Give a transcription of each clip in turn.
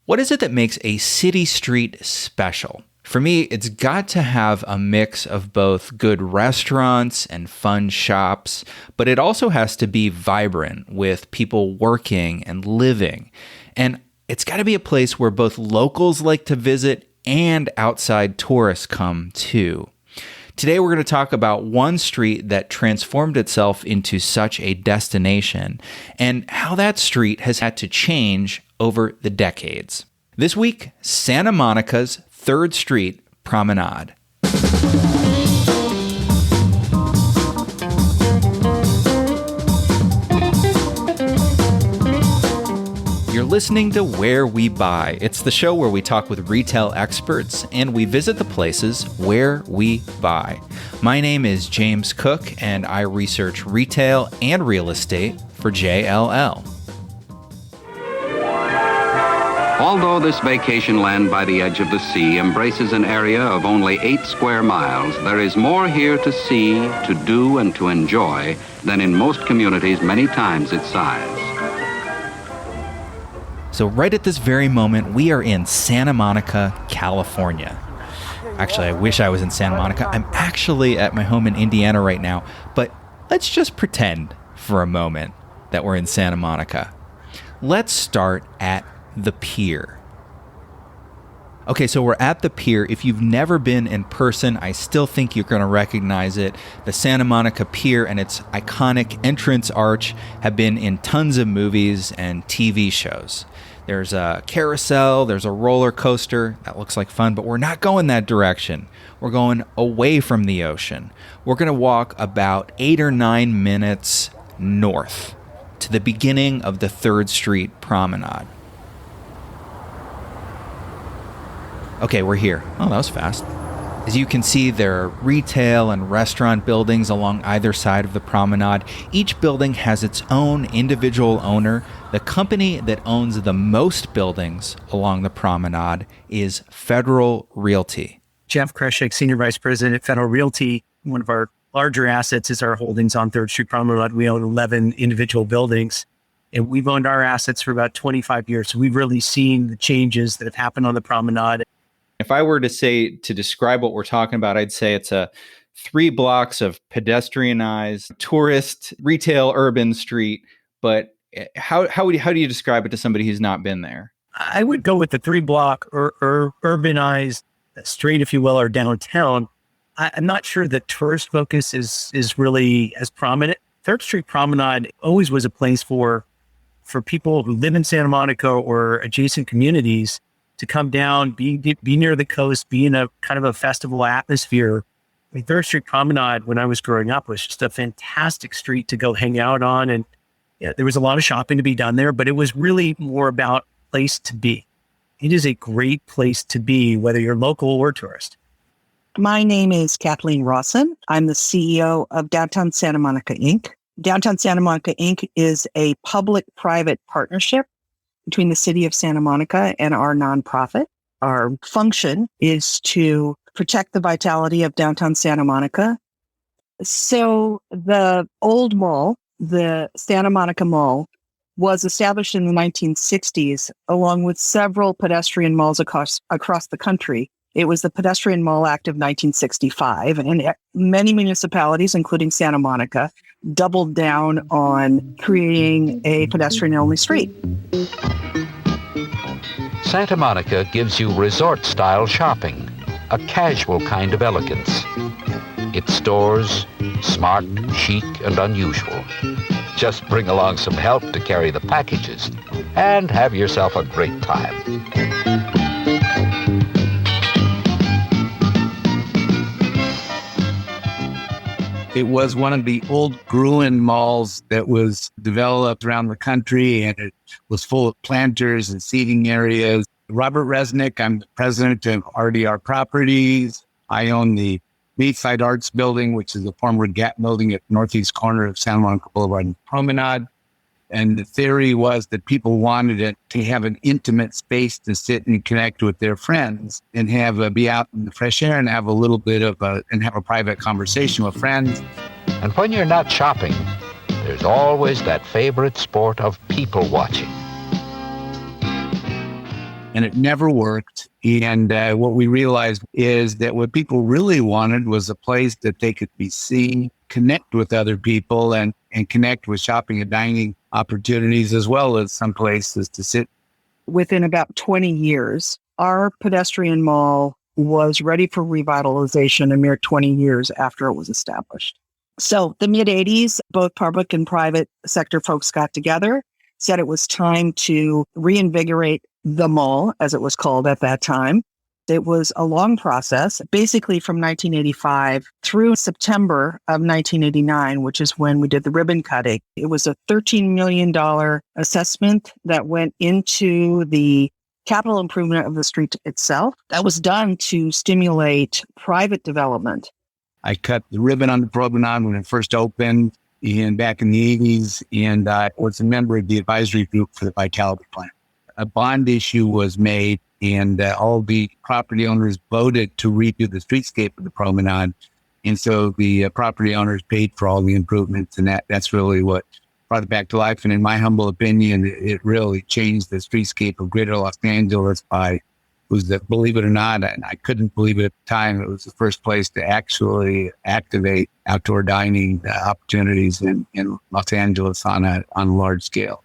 What is it that makes a city street special? For me, it's got to have a mix of both good restaurants and fun shops, but it also has to be vibrant with people working and living. And it's got to be a place where both locals like to visit and outside tourists come too. Today, we're going to talk about one street that transformed itself into such a destination and how that street has had to change over the decades. This week, Santa Monica's 3rd Street Promenade. You're listening to Where We Buy. It's the show where we talk with retail experts and we visit the places where we buy. My name is James Cook and I research retail and real estate for JLL. Although this vacation land by the edge of the sea embraces an area of only 8 square miles, there is more here to see, to do, and to enjoy than in most communities many times its size. So right at this very moment, we are in Santa Monica, California. Actually, I wish I was in Santa Monica. I'm actually at my home in Indiana right now, but let's just pretend for a moment that we're in Santa Monica. Let's start at the pier. Okay, so we're at the pier. If you've never been in person, I still think you're going to recognize it. The Santa Monica Pier and its iconic entrance arch have been in tons of movies and TV shows. There's a carousel, there's a roller coaster. That looks like fun, but we're not going that direction. We're going away from the ocean. We're going to walk about 8 or 9 minutes north to the beginning of the 3rd Street Promenade. Okay, we're here. Oh, that was fast. As you can see, there are retail and restaurant buildings along either side of the promenade. Each building has its own individual owner. The company that owns the most buildings along the promenade is Federal Realty. Jeff Kreshek, Senior Vice President at Federal Realty. One of our larger assets is our holdings on 3rd Street Promenade. We own 11 individual buildings, and we've owned our assets for about 25 years. So we've really seen the changes that have happened on the promenade. If I were to describe what we're talking about, I'd say it's a 3 blocks of pedestrianized tourist retail urban street. But how do you describe it to somebody who's not been there? I would go with the 3-block or urbanized street, if you will, or downtown. I'm not sure the tourist focus is really as prominent. 3rd Street Promenade always was a place for people who live in Santa Monica or adjacent communities to come down, be near the coast, be in a kind of a festival atmosphere. I mean, 3rd Street Promenade, when I was growing up, was just a fantastic street to go hang out on. And there was a lot of shopping to be done there, but it was really more about place to be. It is a great place to be, whether you're local or tourist. My name is Kathleen Rawson. I'm the CEO of Downtown Santa Monica, Inc. Downtown Santa Monica, Inc. is a public-private partnership between the city of Santa Monica and our nonprofit. Our function is to protect the vitality of downtown Santa Monica. So the old mall, the Santa Monica Mall, was established in the 1960s along with several pedestrian malls across the country. It was the Pedestrian Mall Act of 1965, and many municipalities, including Santa Monica, doubled down on creating a pedestrian-only street. Santa Monica gives you resort-style shopping, a casual kind of elegance. Its stores, smart, chic, and unusual. Just bring along some help to carry the packages and have yourself a great time. It was one of the old Gruen malls that was developed around the country, and it was full of planters and seating areas. Robert Resnick, I'm the president of RDR Properties. I own the Beachside Arts Building, which is a former Gap building at the northeast corner of Santa Monica Boulevard and Promenade. And the theory was that people wanted it to have an intimate space to sit and connect with their friends and have be out in the fresh air and have a little bit of and have a private conversation with friends. And when you're not shopping, there's always that favorite sport of people watching. and it never worked. And what we realized is that what people really wanted was a place that they could be seen, connect with other people, and connect with shopping and dining opportunities, as well as some places to sit. Within about 20 years, our pedestrian mall was ready for revitalization a mere 20 years after it was established. So the mid-'80s, both public and private sector folks got together, said it was time to reinvigorate the mall, as it was called at that time. It was a long process, basically from 1985 through September of 1989, which is when we did the ribbon cutting. It was a $13 million assessment that went into the capital improvement of the street itself. That was done to stimulate private development. I cut the ribbon on the promenade when it first opened, and back in the 80s, and I was a member of the advisory group for the Vitality Plan. A bond issue was made, and all the property owners voted to redo the streetscape of the promenade. And so the property owners paid for all the improvements, and that's really what brought it back to life. And in my humble opinion, it really changed the streetscape of greater Los Angeles believe it or not, and I couldn't believe it at the time, it was the first place to actually activate outdoor dining opportunities in Los Angeles on a large scale.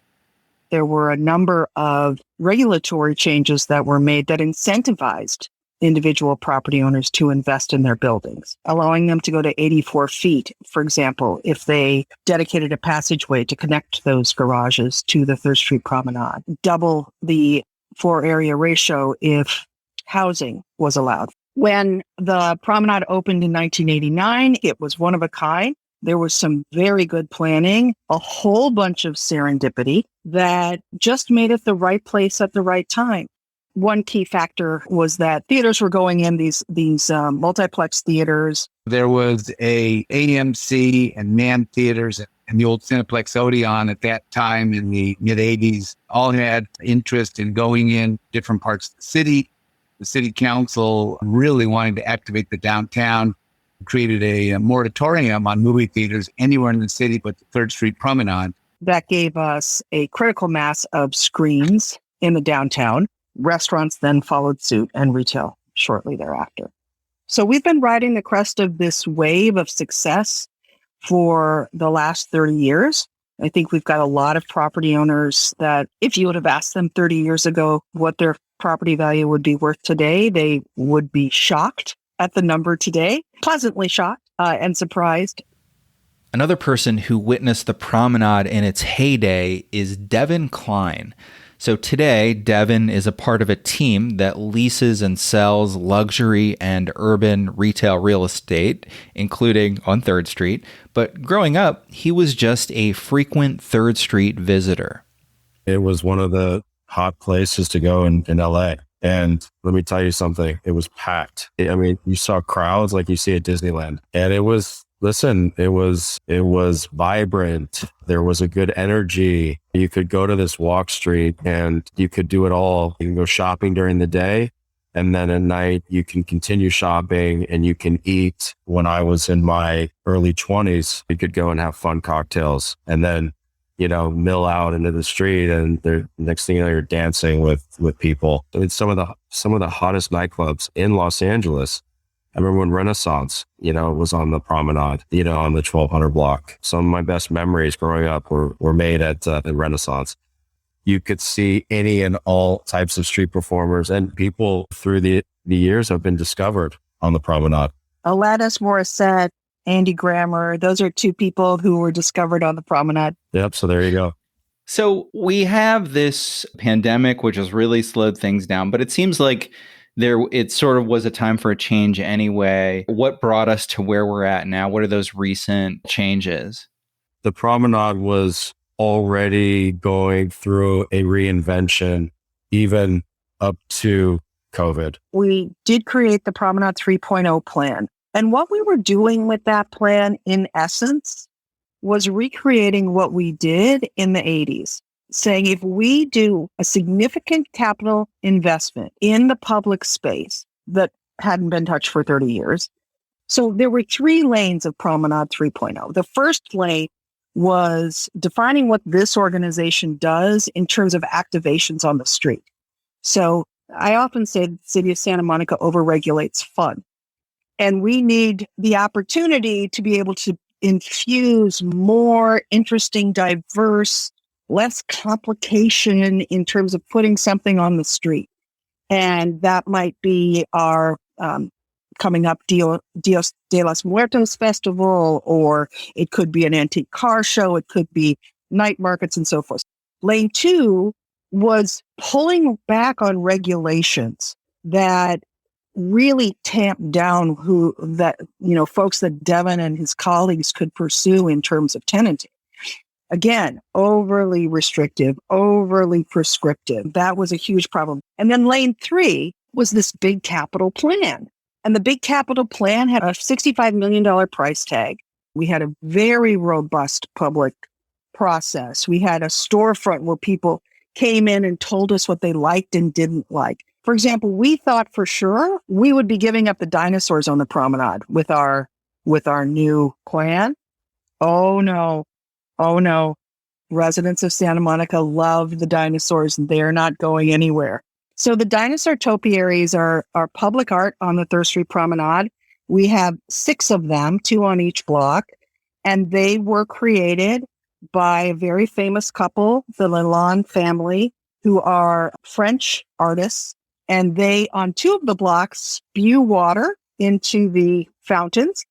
There were a number of regulatory changes that were made that incentivized individual property owners to invest in their buildings, allowing them to go to 84 feet, for example, if they dedicated a passageway to connect those garages to the 3rd Street Promenade, double the floor area ratio if housing was allowed. When the promenade opened in 1989, it was one of a kind. There was some very good planning, a whole bunch of serendipity that just made it the right place at the right time. One key factor was that theaters were going in, these multiplex theaters. There was a AMC and Man Theaters and the old Cineplex Odeon at that time in the mid-'80s all had interest in going in different parts of the city. The city council really wanted to activate the downtown, created a moratorium on movie theaters anywhere in the city but the 3rd Street Promenade. That gave us a critical mass of screens in the downtown. Restaurants then followed suit, and retail shortly thereafter. So we've been riding the crest of this wave of success for the last 30 years. I think we've got a lot of property owners that if you would have asked them 30 years ago what their property value would be worth today, they would be shocked at the number today, pleasantly shocked and surprised. Another person who witnessed the promenade in its heyday is Devin Klein. So today, Devin is a part of a team that leases and sells luxury and urban retail real estate, including on 3rd Street. But growing up, he was just a frequent 3rd Street visitor. It was one of the hot places to go in LA. And let me tell you something, it was packed. I mean, you saw crowds like you see at Disneyland. And it was vibrant. There was a good energy. You could go to this walk street and you could do it all. You can go shopping during the day, and then at night you can continue shopping and you can eat. When I was in my early 20s, you could go and have fun cocktails and then, mill out into the street, and the next thing you know, you're dancing with people. It's some of the hottest nightclubs in Los Angeles. I remember when Renaissance, was on the promenade, on the 1200 block. Some of my best memories growing up were made at the Renaissance. You could see any and all types of street performers, and people through the years have been discovered on the promenade. Alanis Morissette, Andy Grammer, those are two people who were discovered on the promenade. Yep, so there you go. So we have this pandemic, which has really slowed things down, but it seems like it sort of was a time for a change anyway. What brought us to where we're at now? What are those recent changes? The promenade was already going through a reinvention, even up to COVID. We did create the Promenade 3.0 plan. And what we were doing with that plan, in essence, was recreating what we did in the 80s. Saying if we do a significant capital investment in the public space that hadn't been touched for 30 years. So there were 3 lanes of Promenade 3.0. The first lane was defining what this organization does in terms of activations on the street. So I often say the city of Santa Monica overregulates fun. And we need the opportunity to be able to infuse more interesting, diverse, less complication in terms of putting something on the street. And that might be our coming up Dios de los Muertos festival, or it could be an antique car show. It could be night markets and so forth. Lane 2 was pulling back on regulations that really tamped down folks that Devin and his colleagues could pursue in terms of tenanting. Again, overly restrictive, overly prescriptive. That was a huge problem. And then lane 3 was this big capital plan. And the big capital plan had a $65 million price tag. We had a very robust public process. We had a storefront where people came in and told us what they liked and didn't like. For example, we thought for sure we would be giving up the dinosaurs on the promenade with our new plan. Oh no. Residents of Santa Monica love the dinosaurs and they're not going anywhere. So the dinosaur topiaries are public art on the 3rd Street Promenade. We have 6 of them, 2 on each block, and they were created by a very famous couple, the Lalonde family, who are French artists. And they, on 2 of the blocks, spew water into the fountains.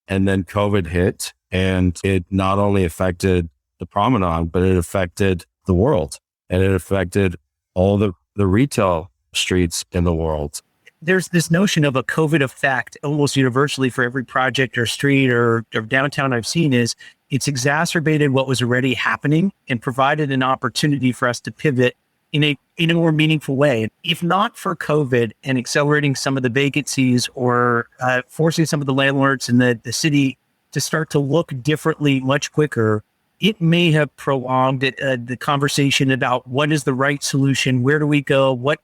And then COVID hit, and it not only affected the promenade, but it affected the world, and it affected all the retail streets in the world. There's this notion of a COVID effect almost universally for every project or street or downtown I've seen is it's exacerbated what was already happening and provided an opportunity for us to pivot in a more meaningful way. If not for COVID and accelerating some of the vacancies or forcing some of the landlords in the city to start to look differently much quicker, it may have prolonged the conversation about what is the right solution, where do we go, what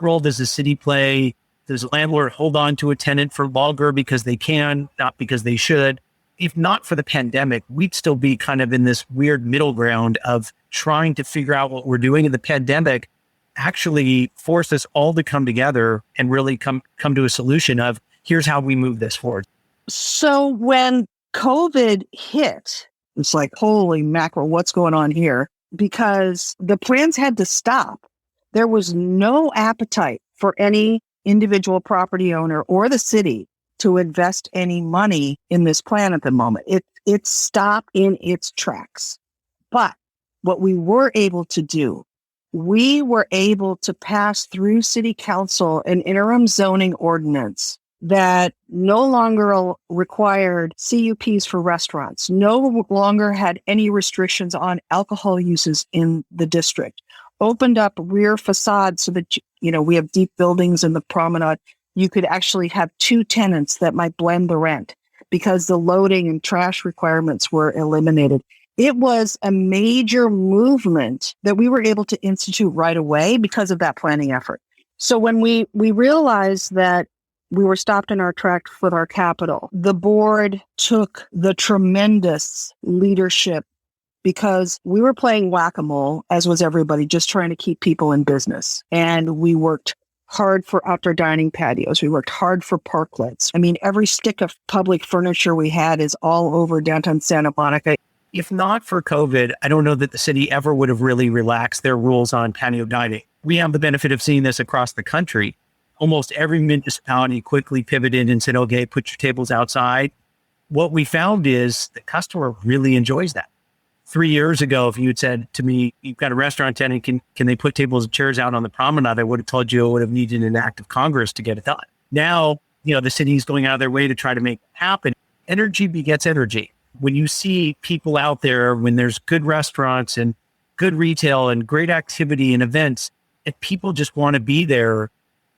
role does the city play, does the landlord hold on to a tenant for longer because they can, not because they should. If not for the pandemic, we'd still be kind of in this weird middle ground of trying to figure out what we're doing. And the pandemic actually forced us all to come together and really come to a solution of here's how we move this forward. So when COVID hit, it's like, holy mackerel, what's going on here? Because the plans had to stop. There was no appetite for any individual property owner or the city to invest any money in this plan at the moment. It stopped in its tracks. But what we were able to do, we were able to pass through City Council an interim zoning ordinance that no longer required CUPs for restaurants, no longer had any restrictions on alcohol uses in the district, opened up rear facades so that, we have deep buildings in the promenade. You could actually have 2 tenants that might blend the rent because the loading and trash requirements were eliminated. It was a major movement that we were able to institute right away because of that planning effort. So when we realized that we were stopped in our tracks with our capital, the board took the tremendous leadership because we were playing whack-a-mole, as was everybody, just trying to keep people in business. And we worked hard for outdoor dining patios. We worked hard for parklets. I mean, every stick of public furniture we had is all over downtown Santa Monica. If not for COVID, I don't know that the city ever would have really relaxed their rules on patio dining. We have the benefit of seeing this across the country. Almost every municipality quickly pivoted and said, okay, put your tables outside. What we found is the customer really enjoys that. 3 years ago, if you had said to me, you've got a restaurant tenant, can they put tables and chairs out on the promenade? I would have told you it would have needed an act of Congress to get it done. Now, the city's going out of their way to try to make it happen. Energy begets energy. When you see people out there, when there's good restaurants and good retail and great activity and events, and people just want to be there.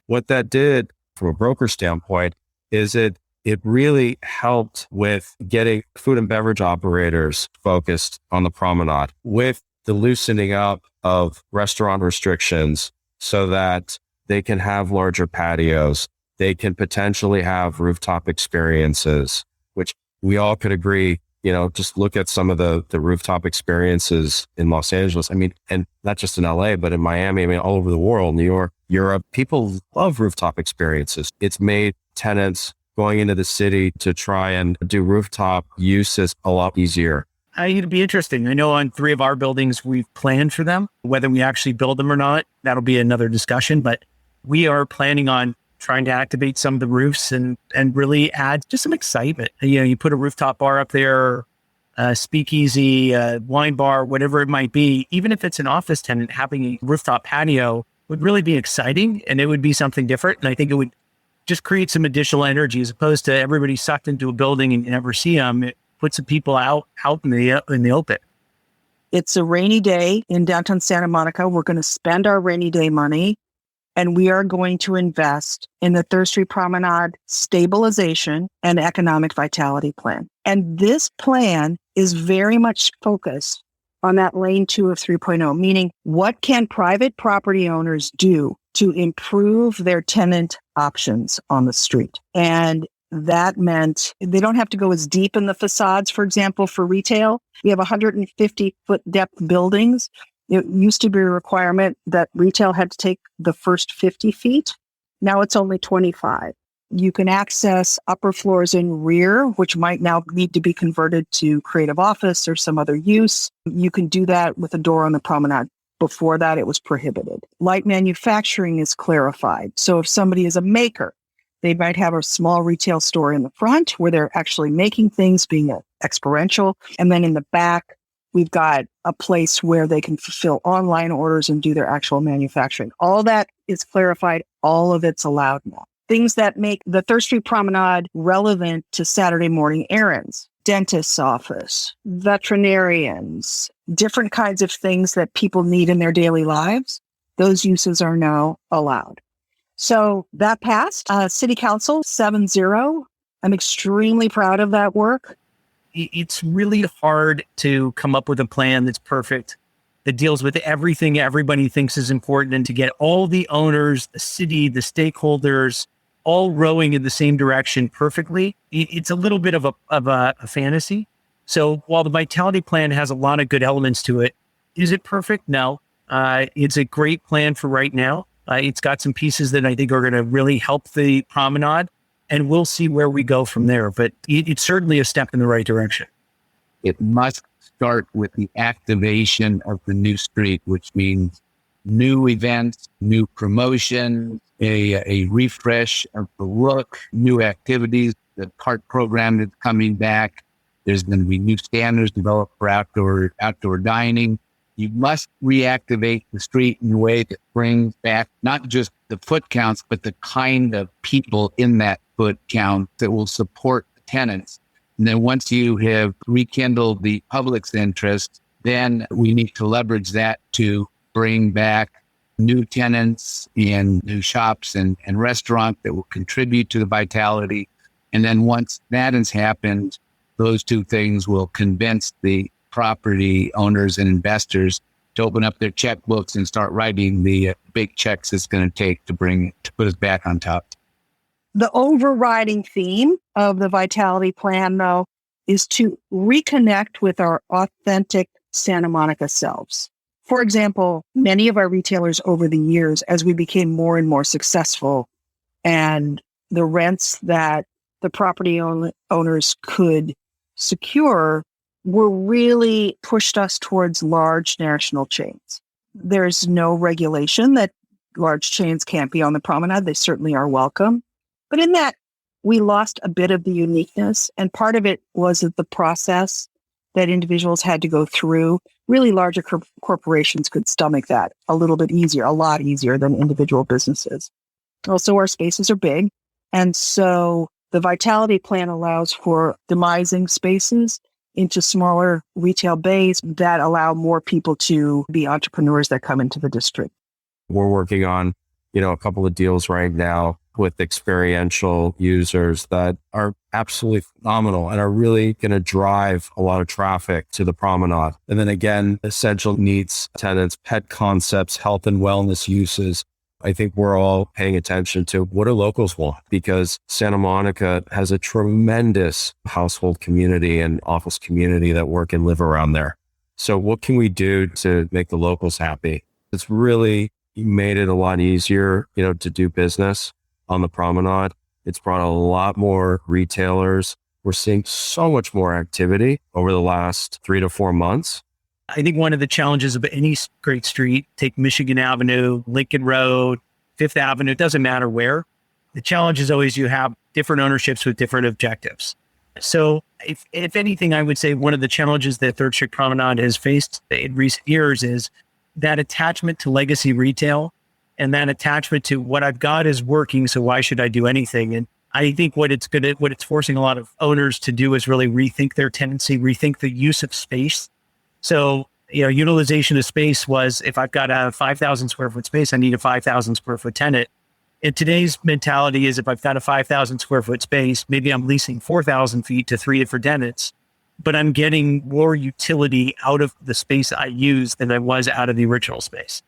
What that did from a broker standpoint is it really helped with getting food and beverage operators focused on the promenade with the loosening up of restaurant restrictions so that they can have larger patios. They can potentially have rooftop experiences, which we all could agree just look at some of the rooftop experiences in Los Angeles. I mean, and not just in LA, but in Miami, I mean, all over the world, New York, Europe, people love rooftop experiences. It's made tenants going into the city to try and do rooftop uses a lot easier. It'd be interesting. I know on 3 of our buildings, we've planned for them. Whether we actually build them or not, that'll be another discussion, but we are planning on trying to activate some of the roofs and really add just some excitement. You put a rooftop bar up there, speakeasy, wine bar, whatever it might be, even if it's an office tenant, having a rooftop patio would really be exciting, and it would be something different. And I think it would just create some additional energy as opposed to everybody sucked into a building and you never see them. It puts the people out in the open. It's a rainy day in downtown Santa Monica. We're going to spend our rainy day money, and we are going to invest in the 3rd Street Promenade stabilization and economic vitality plan. And this plan is very much focused on that lane 2 of 3.0, meaning what can private property owners do to improve their tenant options on the street? And that meant they don't have to go as deep in the facades, for example, for retail. We have 150-foot depth buildings. It used to be a requirement that retail had to take the first 50 feet. Now it's only 25. You can access upper floors in rear, which might now need to be converted to creative office or some other use. You can do that with a door on the promenade. Before that, it was prohibited. Light manufacturing is clarified. So if somebody is a maker, they might have a small retail store in the front where they're actually making things, being experiential. And then in the back, we've got a place where they can fulfill online orders and do their actual manufacturing. All that is clarified. All of it's allowed now. Things that make the 3rd Street Promenade relevant to Saturday morning errands, dentist's office, veterinarians, different kinds of things that people need in their daily lives. Those uses are now allowed. So that passed. City Council 7-0. I'm extremely proud of that work. It's really hard to come up with a plan that's perfect, that deals with everything everybody thinks is important, and to get all the owners, the city, the stakeholders, all rowing in the same direction perfectly. It's a little bit of a fantasy. So while the Vitality Plan has a lot of good elements to it, is it perfect? No. It's a great plan for right now. It's got some pieces that I think are going to really help the promenade, and we'll see where we go from there. But it's certainly a step in the right direction. It must start with the activation of the new street, which means new events, new promotion, a refresh of the look, new activities. The CART program is coming back. There's going to be new standards developed for outdoor dining. You must reactivate the street in a way that brings back not just the foot counts, but the kind of people in that foot count that will support the tenants. And then once you have rekindled the public's interest, then we need to leverage that to bring back new tenants and new shops and restaurants that will contribute to the vitality. And then once that has happened, those two things will convince the property owners and investors to open up their checkbooks and start writing the big checks it's going to take to put us back on top. The overriding theme of the Vitality Plan, though, is to reconnect with our authentic Santa Monica selves. For example, many of our retailers over the years, as we became more and more successful, and the rents that the property owners could secure were really pushed us towards large national chains. There's no regulation that large chains can't be on the promenade. They certainly are welcome. But in that, we lost a bit of the uniqueness. And part of it was that the process that individuals had to go through, really larger corporations could stomach that a little bit easier, a lot easier than individual businesses. Also, our spaces are big. And so the Vitality Plan allows for demising spaces into smaller retail bays that allow more people to be entrepreneurs that come into the district. We're working on, a couple of deals right now with experiential users that are absolutely phenomenal and are really going to drive a lot of traffic to the promenade. And then again, essential needs tenants, pet concepts, health and wellness uses, I think we're all paying attention to what do locals want, because Santa Monica has a tremendous household community and office community that work and live around there. So what can we do to make the locals happy? It's really made it a lot easier, to do business on the promenade. It's brought a lot more retailers. We're seeing so much more activity over the last 3 to 4 months. I think one of the challenges of any great street, take Michigan Avenue, Lincoln Road, Fifth Avenue, it doesn't matter where. The challenge is always you have different ownerships with different objectives. So if anything, I would say one of the challenges that Third Street Promenade has faced in recent years is that attachment to legacy retail and that attachment to what I've got is working, so why should I do anything? And I think what it's forcing a lot of owners to do is really rethink their tenancy, rethink the use of space. So, utilization of space was, if I've got a 5,000 square foot space, I need a 5,000 square foot tenant. And today's mentality is if I've got a 5,000 square foot space, maybe I'm leasing 4,000 feet to 3 different tenants, but I'm getting more utility out of the space I use than I was out of the original space.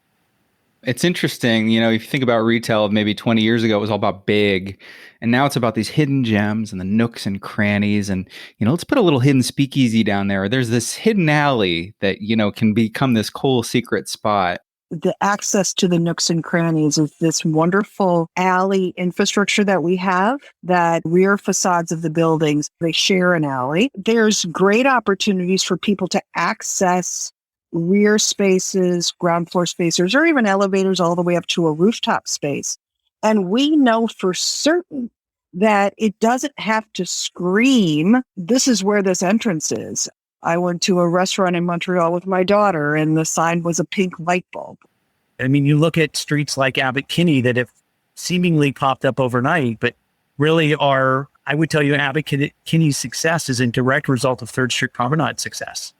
It's interesting, if you think about retail maybe 20 years ago, it was all about big. And now it's about these hidden gems and the nooks and crannies. And, let's put a little hidden speakeasy down there. There's this hidden alley that, can become this cool secret spot. The access to the nooks and crannies is this wonderful alley infrastructure that we have, that rear facades of the buildings, they share an alley. There's great opportunities for people to access rear spaces, ground floor spaces, or even elevators all the way up to a rooftop space. And we know for certain that it doesn't have to scream, this is where this entrance is. I went to a restaurant in Montreal with my daughter and the sign was a pink light bulb. I mean, you look at streets like Abbot Kinney that have seemingly popped up overnight, but really I would tell you Abbot Kinney's success is a direct result of Third Street Promenade success.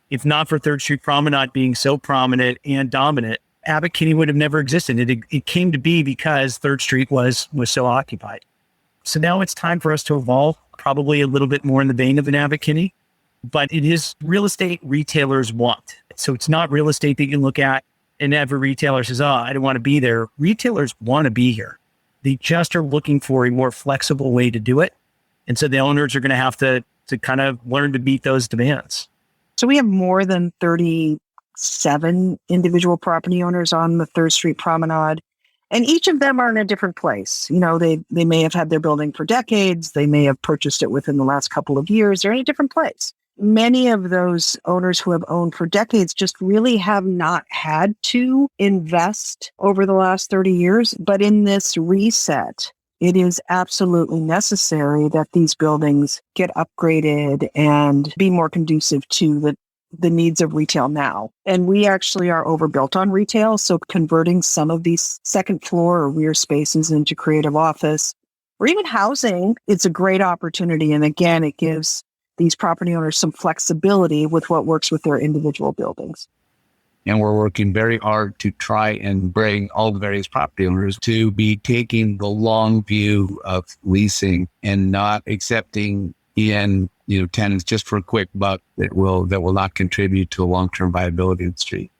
If not for Third Street Promenade being so prominent and dominant, Abbot Kinney would have never existed. It came to be because Third Street was so occupied. So now it's time for us to evolve, probably a little bit more in the vein of an Abbot Kinney, but it is real estate retailers want. So it's not real estate that you look at and every retailer says, oh, I don't want to be there. Retailers want to be here. They just are looking for a more flexible way to do it. And so the owners are going to have to kind of learn to meet those demands. So we have more than 37 individual property owners on the Third Street Promenade, and each of them are in a different place. They may have had their building for decades. They may have purchased it within the last couple of years. They're in a different place. Many of those owners who have owned for decades just really have not had to invest over the last 30 years. But in this reset, it is absolutely necessary that these buildings get upgraded and be more conducive to the needs of retail now. And we actually are overbuilt on retail. So converting some of these second floor or rear spaces into creative office or even housing, it's a great opportunity. And again, it gives these property owners some flexibility with what works with their individual buildings. And we're working very hard to try and bring all the various property owners to be taking the long view of leasing and not accepting tenants just for a quick buck that will not contribute to a long-term viability of the street.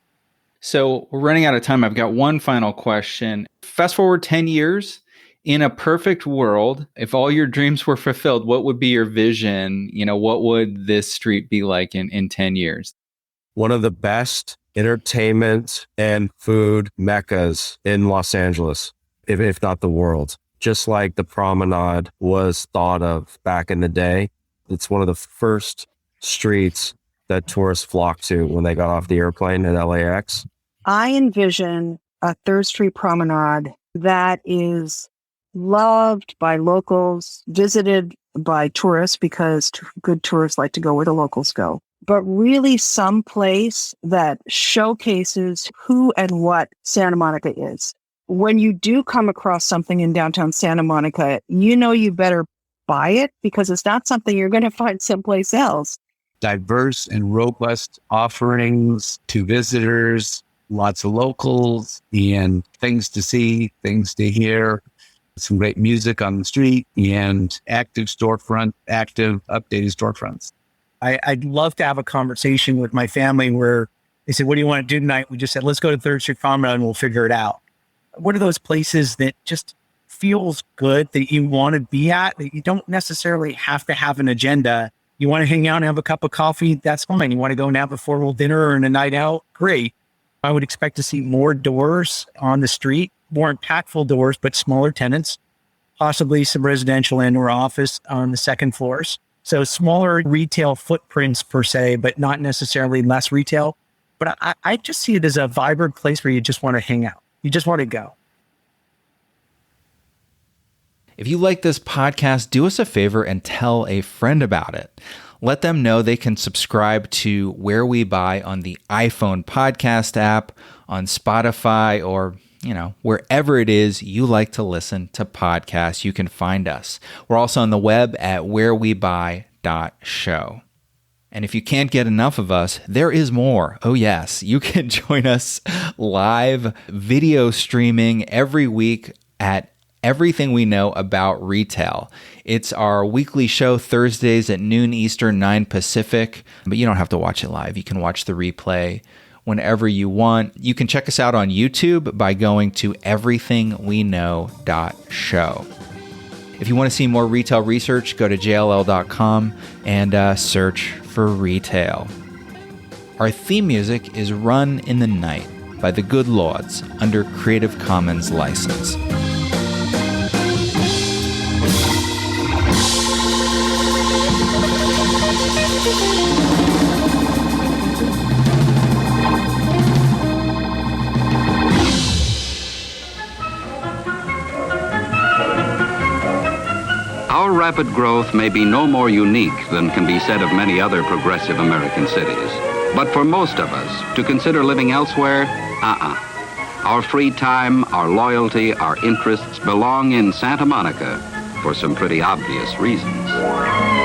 So we're running out of time. I've got one final question. Fast forward 10 years. In a perfect world, if all your dreams were fulfilled, what would be your vision? What would this street be like in 10 years? One of the best entertainment and food meccas in Los Angeles, if not the world. Just like the promenade was thought of back in the day. It's one of the first streets that tourists flocked to when they got off the airplane at LAX. I envision a Third Street Promenade that is loved by locals, visited by tourists because good tourists like to go where the locals go, but really some place that showcases who and what Santa Monica is. When you do come across something in downtown Santa Monica, you better buy it because it's not something you're going to find someplace else. Diverse and robust offerings to visitors, lots of locals, and things to see, things to hear. Some great music on the street and active updated storefronts. I'd love to have a conversation with my family where they said, what do you want to do tonight? We just said, let's go to Third Street Promenade and we'll figure it out. one of those places that just feels good, that you want to be at, that you don't necessarily have to have an agenda. You want to hang out and have a cup of coffee, that's fine. You want to go and have a formal dinner and a night out, great. I would expect to see more doors on the street, more impactful doors, but smaller tenants, possibly some residential and or office on the second floors. So smaller retail footprints per se, but not necessarily less retail. But I just see it as a vibrant place where you just want to hang out. You just want to go. If you like this podcast, do us a favor and tell a friend about it. Let them know they can subscribe to Where We Buy on the iPhone podcast app, on Spotify, or wherever it is you like to listen to podcasts, you can find us. We're also on the web at wherewebuy.show. And if you can't get enough of us, there is more. Oh yes, you can join us live video streaming every week at Everything We Know About Retail. It's our weekly show Thursdays at noon Eastern, 9 Pacific, but you don't have to watch it live. You can watch the replay whenever you want. You can check us out on YouTube by going to everythingweknow.show. If you want to see more retail research, go to jll.com and search for retail. Our theme music is Run in the Night by the Good Lords under Creative Commons license. Our rapid growth may be no more unique than can be said of many other progressive American cities. But for most of us, to consider living elsewhere, Our free time, our loyalty, our interests belong in Santa Monica for some pretty obvious reasons.